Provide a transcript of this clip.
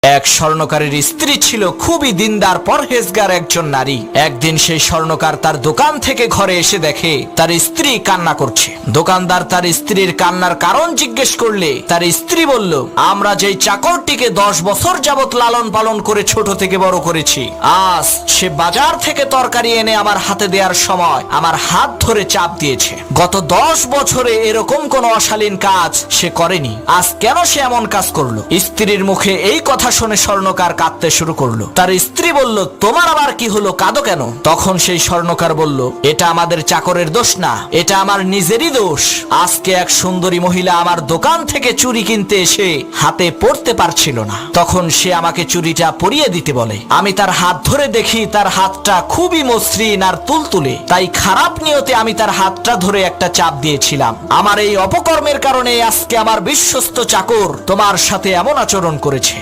এক স্বর্ণকারের স্ত্রী ছিল খুবই দিনদার পরহেজগার একজন নারী। একদিন সেই স্বর্ণকার তার দোকান থেকে ঘরে এসে দেখে তার স্ত্রী কান্না করছে। দোকানদার তার স্ত্রীর কান্নার কারণ জিজ্ঞেস করলে তার স্ত্রী বলল, আমরা যেই চাকরটিকে 10 বছর যাবত লালন পালন করে ছোট থেকে বড় করেছি, আজ সে বাজার থেকে তরকারি এনে আমার হাতে দেওয়ার সময় আমার হাত ধরে চাপ দিয়েছে। গত 10 বছরে এরকম কোন অশালীন কাজ সে করেনি, আজ কেন সে এমন কাজ করলো? স্ত্রীর মুখে এই কথা শুনে স্বর্ণকার কাঁদতে শুরু করলো। তার স্ত্রী বলল, তোমার আবার কি হলো, কাঁদো কেন? তখন সেই স্বর্ণকার বলল, এটা আমাদের চাকরের দোষ না, এটা আমার নিজেরই দোষ। আজকে এক সুন্দরী মহিলা আমার দোকান থেকে চুড়ি কিনতে এসে হাতে পরতে পারছিল না, তখন সে আমাকে চুড়িটা পরিয়ে দিতে বলে। আমি তার হাত ধরে দেখি তার হাতটা খুবই মসৃণ আর তুলতুলে, তাই খারাপ নিয়তে আমি তার হাতটা ধরে একটা চাপ দিয়েছিলাম। আমার এই অপকর্মের কারণে আজকে আমার বিশ্বস্ত চাকর তোমার সাথে এমন আচরণ করেছে।